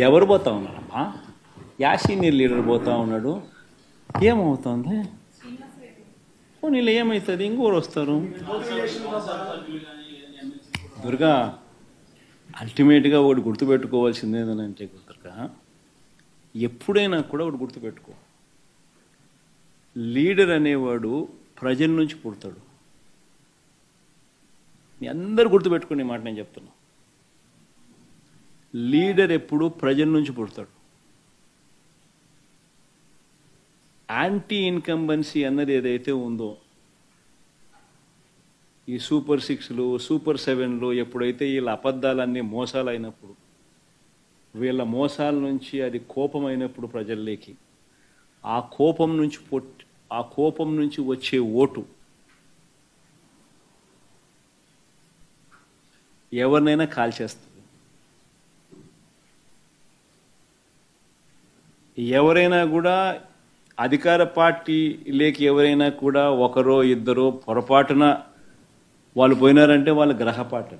ఎవరు పోతా ఉన్నారమ్మా? యాసీనియర్ లీడర్ పోతా ఉన్నాడు. ఏమవుతుంది? నీళ్ళు ఏమవుతుంది? ఇంకోరు వస్తారు. దుర్గా, అల్టిమేట్గా ఒకటి గుర్తుపెట్టుకోవాల్సింది ఏంటంటే దుర్గా, ఎప్పుడైనా కూడా ఒకటి గుర్తుపెట్టుకో, లీడర్ అనేవాడు ప్రజల నుంచి పుడతాడు. మీ అందరు గుర్తుపెట్టుకునే మాట నేను చెప్తున్నా. లీడర్ ఎప్పుడు ప్రజల నుంచి పుడతాడు. యాంటీ ఇన్కంబెన్సీ అన్నది ఏదైతే ఉందో, ఈ సూపర్ 6లు సూపర్ 7లు ఎప్పుడైతే వీళ్ళ అబద్ధాలన్నీ మోసాలు అయినప్పుడు, వీళ్ళ మోసాల నుంచి అది కోపమైనప్పుడు ప్రజల్లోకి, ఆ కోపం నుంచి వచ్చే ఓటు ఎవరినైనా కాల్చేస్తుంది. ఎవరైనా కూడా అధికార పార్టీ లేక ఎవరైనా కూడా ఒకరో ఇద్దరో పొరపాటున వాళ్ళు పోయినారంటే వాళ్ళ గ్రహపాటు.